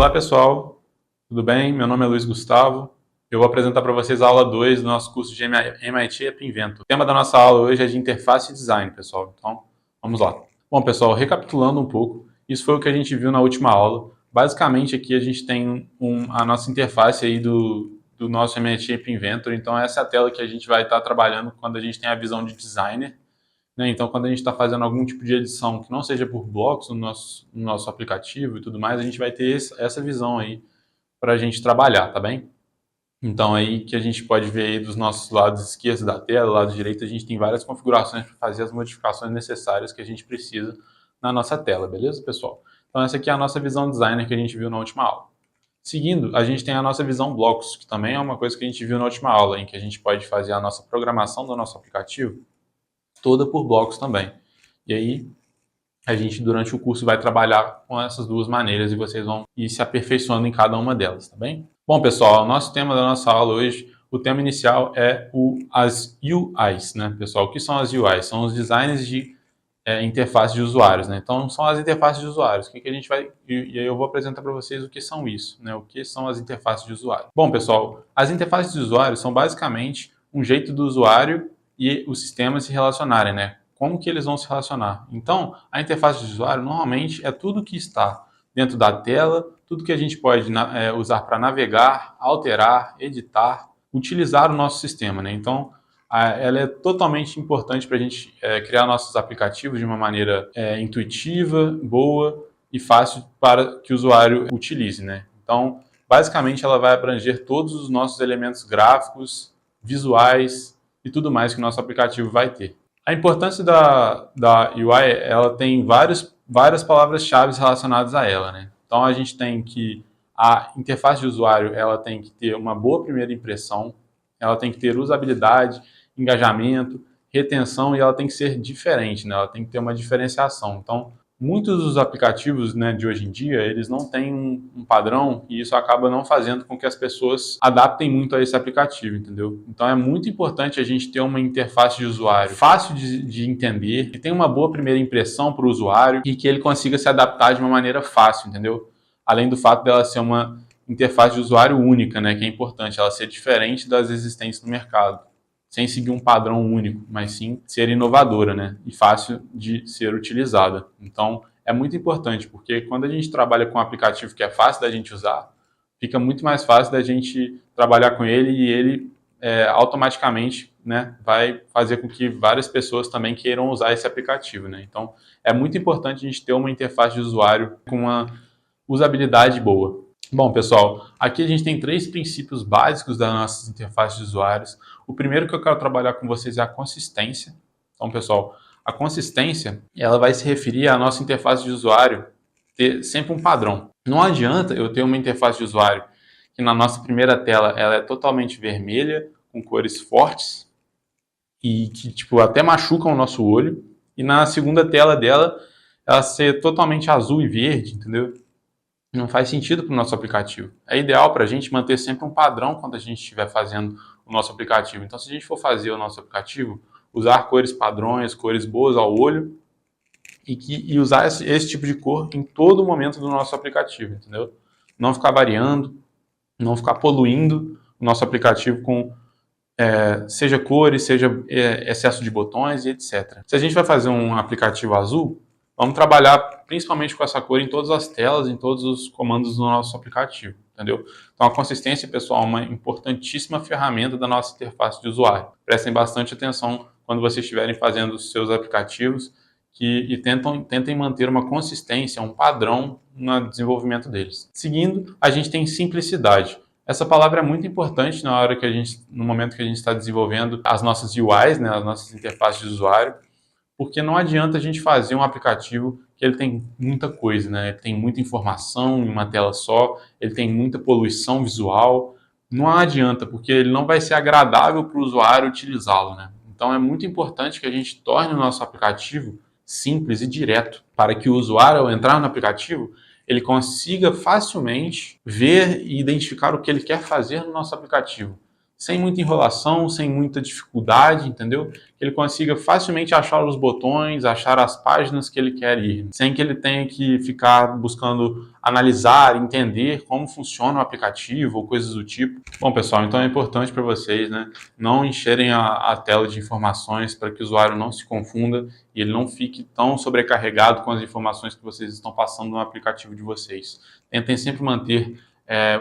Olá pessoal, tudo bem? Meu nome é Luiz Gustavo. Eu vou apresentar para vocês a aula 2 do nosso curso de MIT App Inventor. O tema da nossa aula hoje é de interface e design, pessoal. Então, vamos lá. Bom, pessoal, recapitulando um pouco, isso foi o que a gente viu na última aula. Basicamente, aqui a gente tem a nossa interface aí do nosso MIT App Inventor. Então, essa é a tela que a gente vai estar trabalhando quando a gente tem a visão de designer. Então, quando a gente está fazendo algum tipo de edição que não seja por blocos no nosso aplicativo e tudo mais, a gente vai ter essa visão aí para a gente trabalhar, tá bem? Então, aí que a gente pode ver aí dos nossos lados esquerdos da tela, lado direito, a gente tem várias configurações para fazer as modificações necessárias que a gente precisa na nossa tela, beleza, pessoal? Então, essa aqui é a nossa visão designer que a gente viu na última aula. Seguindo, a gente tem a nossa visão blocos, que também é uma coisa que a gente viu na última aula, em que a gente pode fazer a nossa programação do nosso aplicativo toda por blocos também. E aí, a gente durante o curso vai trabalhar com essas duas maneiras e vocês vão ir se aperfeiçoando em cada uma delas, tá bem? Bom, pessoal, o nosso tema da nossa aula hoje, o tema inicial é as UIs, né, pessoal? O que são as UIs? São os designs de interface de usuários, né? Então, são as interfaces de usuários. O que a gente vai... E aí eu vou apresentar para vocês o que são isso, né? O que são as interfaces de usuário. Bom, pessoal, as interfaces de usuário são basicamente um jeito do usuário e os sistemas se relacionarem, né? Como que eles vão se relacionar? Então, a interface de usuário normalmente é tudo que está dentro da tela, tudo que a gente pode usar para navegar, alterar, editar, utilizar o nosso sistema, né? Então, ela é totalmente importante para a gente criar nossos aplicativos de uma maneira intuitiva, boa e fácil para que o usuário utilize, né? Então, basicamente, ela vai abranger todos os nossos elementos gráficos, visuais e tudo mais que o nosso aplicativo vai ter. A importância da UI, ela tem várias palavras-chave relacionadas a ela, né? Então, a gente tem que a interface de usuário, ela tem que ter uma boa primeira impressão, ela tem que ter usabilidade, engajamento, retenção e ela tem que ser diferente, né? Ela tem que ter uma diferenciação. Então, muitos dos aplicativos, né, de hoje em dia, eles não têm um padrão e isso acaba não fazendo com que as pessoas adaptem muito a esse aplicativo, entendeu? Então é muito importante a gente ter uma interface de usuário fácil de entender, que tenha uma boa primeira impressão para o usuário e que ele consiga se adaptar de uma maneira fácil, entendeu? Além do fato dela ser uma interface de usuário única, né, que é importante, ela ser diferente das existentes no mercado, sem seguir um padrão único, mas sim ser inovadora, né? E fácil de ser utilizada. Então, é muito importante, porque quando a gente trabalha com um aplicativo que é fácil da gente usar, fica muito mais fácil da gente trabalhar com ele e ele automaticamente, né, vai fazer com que várias pessoas também queiram usar esse aplicativo, né? Então, é muito importante a gente ter uma interface de usuário com uma usabilidade boa. Bom, pessoal, aqui a gente tem 3 princípios básicos das nossas interfaces de usuários. O primeiro que eu quero trabalhar com vocês é a consistência. Então, pessoal, a consistência, ela vai se referir à nossa interface de usuário ter sempre um padrão. Não adianta eu ter uma interface de usuário que na nossa primeira tela ela é totalmente vermelha, com cores fortes e que tipo até machucam o nosso olho, e na segunda tela dela ela ser totalmente azul e verde, entendeu? Não faz sentido para o nosso aplicativo. É ideal para a gente manter sempre um padrão quando a gente estiver fazendo o nosso aplicativo. Então, se a gente for fazer o nosso aplicativo, usar cores padrões, cores boas ao olho e usar esse tipo de cor em todo momento do nosso aplicativo, entendeu? Não ficar variando, não ficar poluindo o nosso aplicativo com seja cores, seja excesso de botões e etc. Se a gente vai fazer um aplicativo azul, vamos trabalhar principalmente com essa cor em todas as telas, em todos os comandos do nosso aplicativo, entendeu? Então a consistência, pessoal, é uma importantíssima ferramenta da nossa interface de usuário. Prestem bastante atenção quando vocês estiverem fazendo os seus aplicativos e tentem manter uma consistência, um padrão no desenvolvimento deles. Seguindo, a gente tem simplicidade. Essa palavra é muito importante no momento que a gente está desenvolvendo as nossas UIs, né, as nossas interfaces de usuário, porque não adianta a gente fazer um aplicativo que ele tem muita coisa, né? Ele tem muita informação em uma tela só, ele tem muita poluição visual. Não adianta, porque ele não vai ser agradável para o usuário utilizá-lo, né? Então é muito importante que a gente torne o nosso aplicativo simples e direto, para que o usuário, ao entrar no aplicativo, ele consiga facilmente ver e identificar o que ele quer fazer no nosso aplicativo, sem muita enrolação, sem muita dificuldade, entendeu? Que ele consiga facilmente achar os botões, achar as páginas que ele quer ir, sem que ele tenha que ficar buscando analisar, entender como funciona o aplicativo ou coisas do tipo. Bom, pessoal, então é importante para vocês, né, não encherem a tela de informações para que o usuário não se confunda e ele não fique tão sobrecarregado com as informações que vocês estão passando no aplicativo de vocês. Tentem sempre manter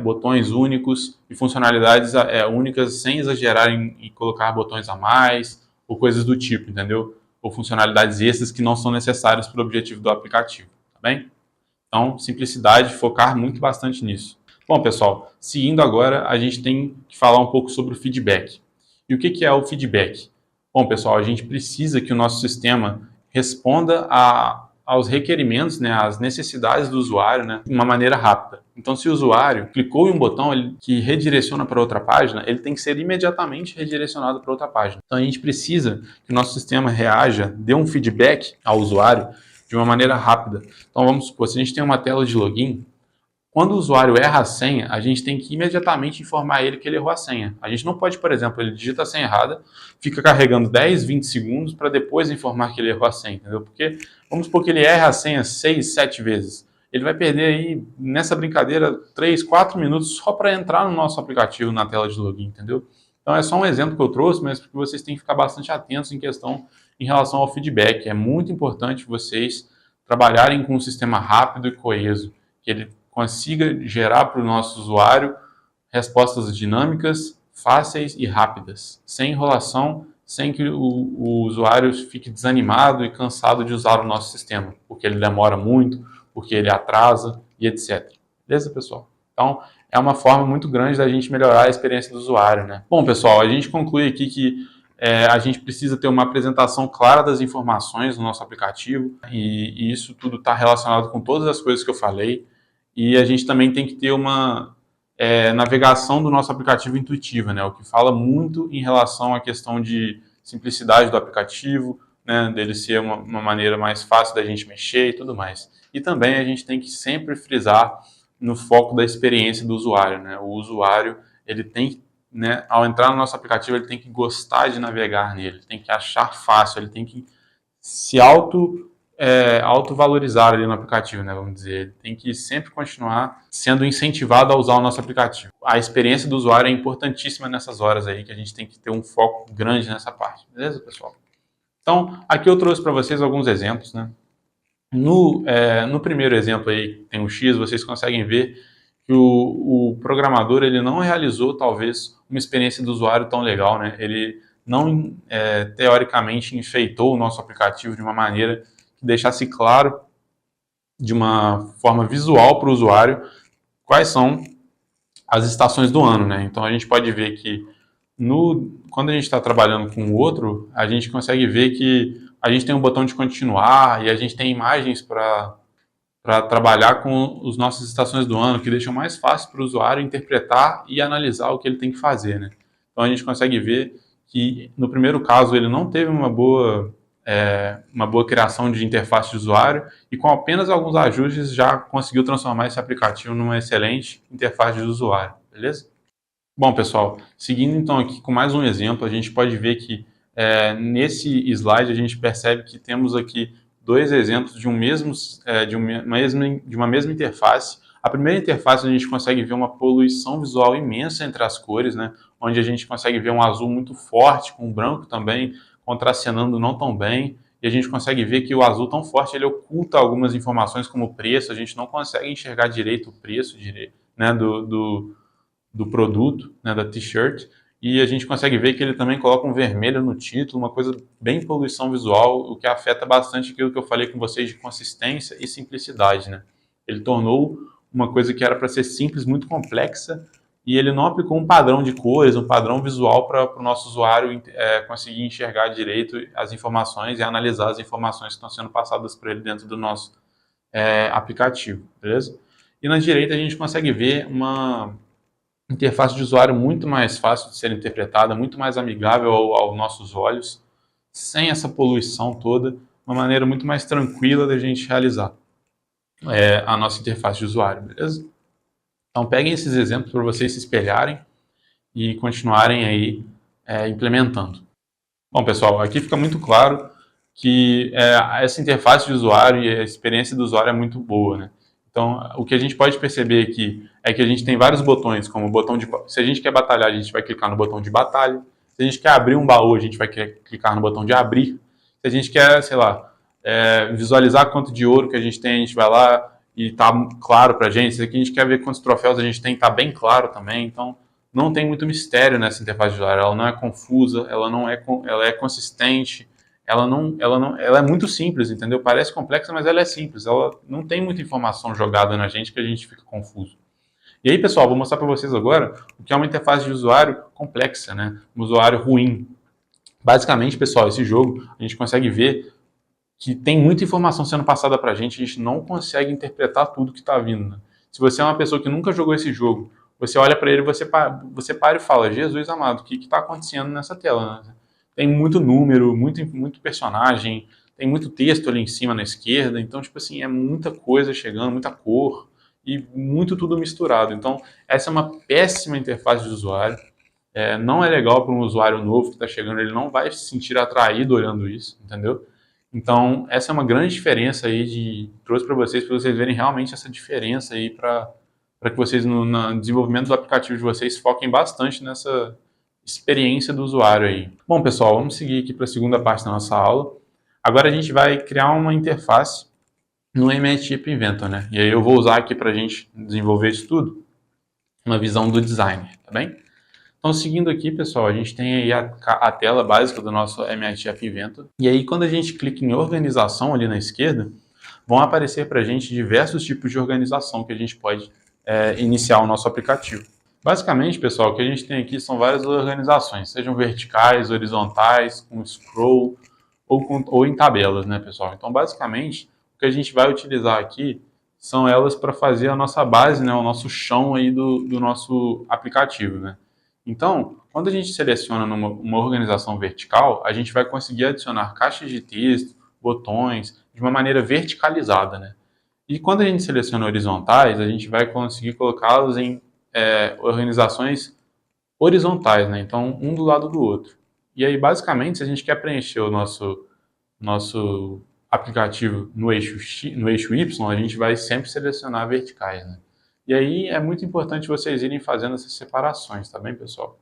botões únicos e funcionalidades únicas, sem exagerar em colocar botões a mais ou coisas do tipo, entendeu? Ou funcionalidades extras que não são necessárias para o objetivo do aplicativo, tá bem? Então, simplicidade, focar muito bastante nisso. Bom, pessoal, seguindo agora, a gente tem que falar um pouco sobre o feedback. E o que é o feedback? Bom, pessoal, a gente precisa que o nosso sistema responda aos requerimentos, né, às necessidades do usuário, né, de uma maneira rápida. Então, se o usuário clicou em um botão que redireciona para outra página, ele tem que ser imediatamente redirecionado para outra página. Então, a gente precisa que o nosso sistema reaja, dê um feedback ao usuário de uma maneira rápida. Então, vamos supor, se a gente tem uma tela de login, quando o usuário erra a senha, a gente tem que imediatamente informar ele que ele errou a senha. A gente não pode, por exemplo, ele digita a senha errada, fica carregando 10, 20 segundos para depois informar que ele errou a senha, entendeu? Porque vamos supor que ele erra a senha 6, 7 vezes. Ele vai perder aí, nessa brincadeira, 3, 4 minutos só para entrar no nosso aplicativo na tela de login, entendeu? Então é só um exemplo que eu trouxe, mas porque vocês têm que ficar bastante atentos em relação ao feedback. É muito importante vocês trabalharem com um sistema rápido e coeso, que ele consiga gerar para o nosso usuário respostas dinâmicas, fáceis e rápidas, sem enrolação, sem que o usuário fique desanimado e cansado de usar o nosso sistema, porque ele demora muito, porque ele atrasa e etc. Beleza, pessoal? Então, é uma forma muito grande da gente melhorar a experiência do usuário, né? Bom, pessoal, a gente conclui aqui que a gente precisa ter uma apresentação clara das informações no nosso aplicativo e isso tudo está relacionado com todas as coisas que eu falei. E a gente também tem que ter uma navegação do nosso aplicativo intuitiva, né? O que fala muito em relação à questão de simplicidade do aplicativo, né? Dele ser uma maneira mais fácil da gente mexer e tudo mais. E também a gente tem que sempre frisar no foco da experiência do usuário, né? O usuário, ele tem, né, ao entrar no nosso aplicativo, ele tem que gostar de navegar nele, tem que achar fácil, ele tem que se autovalorizar ali no aplicativo, né, vamos dizer. Ele tem que sempre continuar sendo incentivado a usar o nosso aplicativo. A experiência do usuário é importantíssima nessas horas aí, que a gente tem que ter um foco grande nessa parte. Beleza, pessoal? Então, aqui eu trouxe para vocês alguns exemplos, né? No primeiro exemplo aí, tem um X, vocês conseguem ver que o programador ele não realizou, talvez, uma experiência do usuário tão legal, né? Ele não, teoricamente, enfeitou o nosso aplicativo de uma maneira que deixasse claro, de uma forma visual para o usuário, quais são as estações do ano, né? Então a gente pode ver que quando a gente está trabalhando com o outro, a gente consegue ver que a gente tem um botão de continuar e a gente tem imagens para trabalhar com as nossas estações do ano, que deixam mais fácil para o usuário interpretar e analisar o que ele tem que fazer, né? Então a gente consegue ver que no primeiro caso ele não teve uma boa criação de interface de usuário e com apenas alguns ajustes já conseguiu transformar esse aplicativo numa excelente interface de usuário, beleza? Bom, pessoal, seguindo então aqui com mais um exemplo, a gente pode ver que nesse slide a gente percebe que temos aqui dois exemplos de uma mesma interface. A primeira interface a gente consegue ver uma poluição visual imensa entre as cores, né? Onde a gente consegue ver um azul muito forte com um branco também contracenando não tão bem, e a gente consegue ver que o azul tão forte ele oculta algumas informações como o preço, a gente não consegue enxergar direito o preço né, do produto, né, da t-shirt, e a gente consegue ver que ele também coloca um vermelho no título, uma coisa bem poluição visual, o que afeta bastante aquilo que eu falei com vocês de consistência e simplicidade, né? Ele tornou uma coisa que era para ser simples, muito complexa, e ele não aplicou um padrão de cores, um padrão visual para o nosso usuário conseguir enxergar direito as informações e analisar as informações que estão sendo passadas para ele dentro do nosso aplicativo, beleza? E na direita a gente consegue ver uma interface de usuário muito mais fácil de ser interpretada, muito mais amigável aos nossos olhos, sem essa poluição toda, uma maneira muito mais tranquila da gente realizar a nossa interface de usuário, beleza? Então peguem esses exemplos para vocês se espelharem e continuarem aí implementando. Bom, pessoal, aqui fica muito claro que essa interface de usuário e a experiência do usuário é muito boa, né? Então, o que a gente pode perceber aqui é que a gente tem vários botões, como o botão de... Se a gente quer batalhar, a gente vai clicar no botão de batalha. Se a gente quer abrir um baú, a gente vai clicar no botão de abrir. Se a gente quer, sei lá, visualizar quanto de ouro que a gente tem, a gente vai lá e tá claro pra gente. Se aqui a gente quer ver quantos troféus a gente tem, tá bem claro também. Então, não tem muito mistério nessa interface de usuário. Ela não é confusa, ela é consistente. Ela é muito simples, entendeu? Parece complexa, mas ela é simples. Ela não tem muita informação jogada na gente que a gente fica confuso. E aí, pessoal, vou mostrar para vocês agora o que é uma interface de usuário complexa, né? Um usuário ruim. Basicamente, pessoal, esse jogo a gente consegue ver que tem muita informação sendo passada para a gente não consegue interpretar tudo que está vindo. Né? Se você é uma pessoa que nunca jogou esse jogo, você olha para ele, você para e fala, Jesus amado, o que está acontecendo nessa tela? Né? Tem muito número, muito personagem, tem muito texto ali em cima na esquerda, então, tipo assim, é muita coisa chegando, muita cor e muito tudo misturado. Então, essa é uma péssima interface de usuário. Não é legal para um usuário novo que está chegando, ele não vai se sentir atraído olhando isso, entendeu? Então, essa é uma grande diferença aí trouxe para vocês verem realmente essa diferença aí para que vocês no desenvolvimento do aplicativo de vocês foquem bastante nessa experiência do usuário aí. Bom, pessoal, vamos seguir aqui para a segunda parte da nossa aula. Agora a gente vai criar uma interface no MLTP Inventor, né? E aí eu vou usar aqui para a gente desenvolver isso tudo, uma visão do designer, tá bem? Então, seguindo aqui, pessoal, a gente tem aí a tela básica do nosso MIT App Inventor. E aí, quando a gente clica em organização ali na esquerda, vão aparecer para a gente diversos tipos de organização que a gente pode iniciar o nosso aplicativo. Basicamente, pessoal, o que a gente tem aqui são várias organizações, sejam verticais, horizontais, com scroll ou em tabelas, né, pessoal? Então, basicamente, o que a gente vai utilizar aqui são elas para fazer a nossa base, né, o nosso chão aí do nosso aplicativo, né? Então, quando a gente seleciona uma organização vertical, a gente vai conseguir adicionar caixas de texto, botões, de uma maneira verticalizada, né? E quando a gente seleciona horizontais, a gente vai conseguir colocá-los em organizações horizontais, né? Então, um do lado do outro. E aí, basicamente, se a gente quer preencher o nosso aplicativo no eixo Y, a gente vai sempre selecionar verticais, né? E aí é muito importante vocês irem fazendo essas separações, tá bem, pessoal?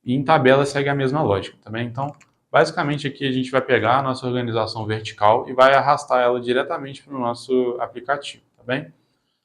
E em tabela segue a mesma lógica, tá bem? Então, basicamente aqui a gente vai pegar a nossa organização vertical e vai arrastar ela diretamente para o nosso aplicativo, tá bem?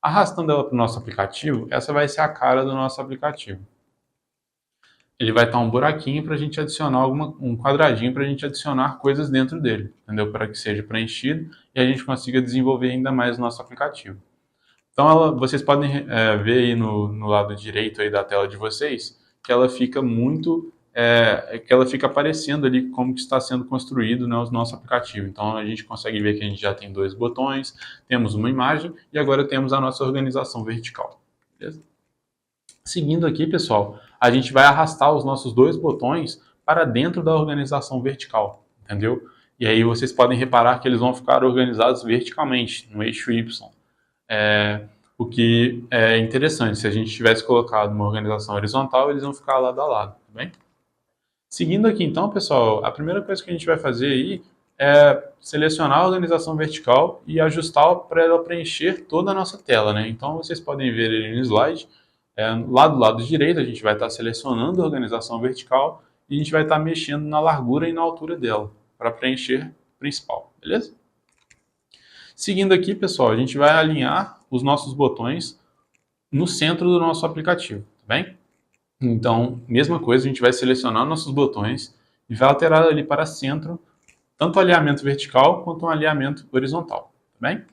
Arrastando ela para o nosso aplicativo, essa vai ser a cara do nosso aplicativo. Ele vai estar um buraquinho para a gente adicionar um quadradinho para a gente adicionar coisas dentro dele, entendeu? Para que seja preenchido e a gente consiga desenvolver ainda mais o nosso aplicativo. Então, vocês podem ver aí no lado direito aí da tela de vocês que ela fica que ela fica aparecendo ali como que está sendo construído, né, o nosso aplicativo. Então, a gente consegue ver que a gente já tem 2 botões, temos uma imagem e agora temos a nossa organização vertical. Beleza? Seguindo aqui, pessoal, a gente vai arrastar os nossos 2 botões para dentro da organização vertical, entendeu? E aí vocês podem reparar que eles vão ficar organizados verticalmente, no eixo Y. O que é interessante, se a gente tivesse colocado uma organização horizontal, eles vão ficar lado a lado, tá bem? Seguindo aqui então, pessoal, a primeira coisa que a gente vai fazer aí é selecionar a organização vertical e ajustar para ela preencher toda a nossa tela, né? Então vocês podem ver ali no slide, lá do lado direito a gente vai estar selecionando a organização vertical e a gente vai estar mexendo na largura e na altura dela para preencher o principal, beleza? Seguindo aqui, pessoal, a gente vai alinhar os nossos botões no centro do nosso aplicativo, tá bem? Então, mesma coisa, a gente vai selecionar nossos botões e vai alterar ali para centro, tanto o alinhamento vertical quanto o alinhamento horizontal, tá bem?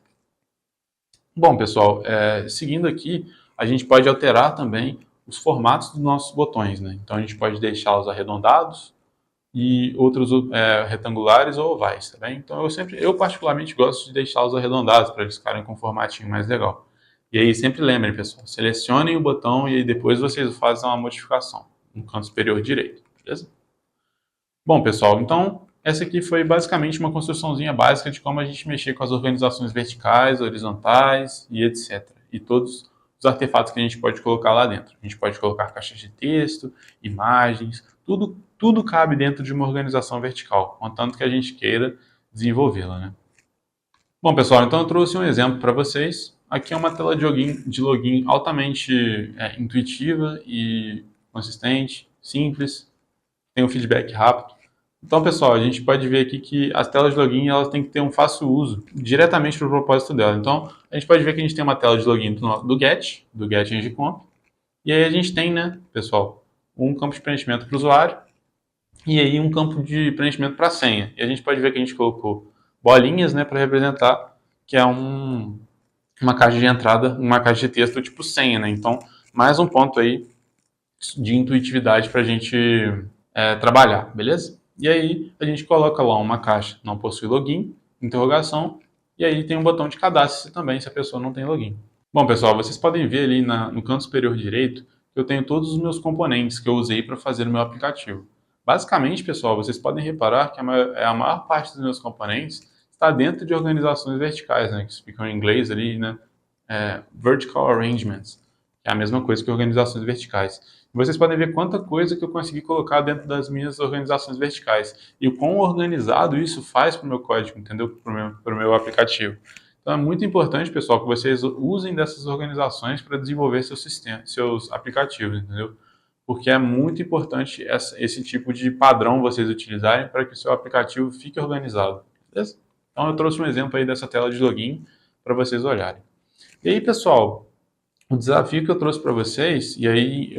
Bom, pessoal, seguindo aqui, a gente pode alterar também os formatos dos nossos botões, né? Então, a gente pode deixá-los arredondados e outros retangulares ou ovais, tá bem? Então, eu particularmente gosto de deixá-los arredondados para eles ficarem com um formatinho mais legal. E aí, sempre lembrem, pessoal, selecionem o botão e aí depois vocês fazem uma modificação no canto superior direito, beleza? Bom, pessoal, então essa aqui foi basicamente uma construçãozinha básica de como a gente mexer com as organizações verticais, horizontais e etc. E todos os artefatos que a gente pode colocar lá dentro. A gente pode colocar caixas de texto, imagens, tudo cabe dentro de uma organização vertical, contanto que a gente queira desenvolvê-la, né? Bom, pessoal, então eu trouxe um exemplo para vocês. Aqui é uma tela de login altamente intuitiva e consistente, simples, tem um feedback rápido. Então, pessoal, a gente pode ver aqui que as telas de login elas têm que ter um fácil uso diretamente para o propósito dela. Então, a gente pode ver que a gente tem uma tela de login do Get EngComp, e aí a gente tem, né, pessoal, um campo de preenchimento para o usuário e aí um campo de preenchimento para a senha. E a gente pode ver que a gente colocou bolinhas, né, para representar que é uma caixa de entrada, uma caixa de texto tipo senha, né? Então, mais um ponto aí de intuitividade para a gente trabalhar, beleza? E aí a gente coloca lá uma caixa não possui login, interrogação, e aí tem um botão de cadastro também se a pessoa não tem login. Bom, pessoal, vocês podem ver ali no canto superior direito que eu tenho todos os meus componentes que eu usei para fazer o meu aplicativo. Basicamente, pessoal, vocês podem reparar que a maior parte dos meus componentes está dentro de organizações verticais, né, que ficam em inglês ali, né, vertical arrangements, que é a mesma coisa que organizações verticais. Vocês podem ver quanta coisa que eu consegui colocar dentro das minhas organizações verticais e o quão organizado isso faz para o meu código, entendeu? Para o meu aplicativo. Então é muito importante, pessoal, que vocês usem dessas organizações para desenvolver seus aplicativos, entendeu? Porque é muito importante esse tipo de padrão vocês utilizarem para que o seu aplicativo fique organizado, beleza? Então eu trouxe um exemplo aí dessa tela de login para vocês olharem. E aí, pessoal, o desafio que eu trouxe para vocês, e aí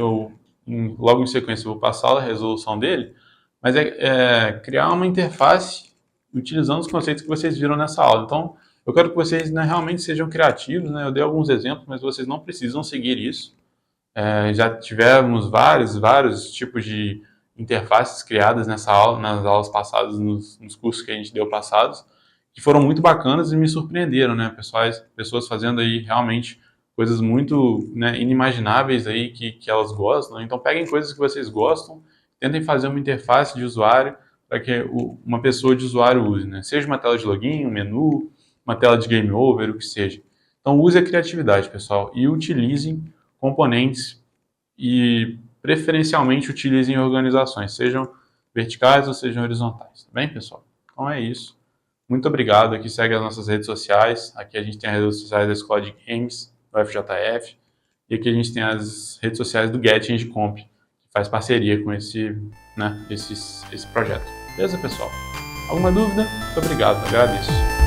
logo em sequência eu vou passar a resolução dele, mas é criar uma interface utilizando os conceitos que vocês viram nessa aula. Então, eu quero que vocês, né, realmente sejam criativos, né? Eu dei alguns exemplos, mas vocês não precisam seguir isso. Já tivemos vários tipos de interfaces criadas nessa aula, nas aulas passadas, nos cursos que a gente deu passados, que foram muito bacanas e me surpreenderam, né? Pessoas fazendo aí realmente coisas muito, né, inimagináveis aí que elas gostam, né? Então peguem coisas que vocês gostam, tentem fazer uma interface de usuário para que uma pessoa de usuário use, né? Seja uma tela de login, um menu, uma tela de game over, o que seja. Então use a criatividade, pessoal, e utilizem componentes e preferencialmente utilizem organizações, sejam verticais ou sejam horizontais, tá bem, pessoal? Então é isso. Muito obrigado. Aqui segue as nossas redes sociais. Aqui a gente tem as redes sociais da Escola de Games, do FJF. E aqui a gente tem as redes sociais do Get EngComp, que faz parceria com esse projeto. Beleza, pessoal? Alguma dúvida? Muito obrigado. Agradeço.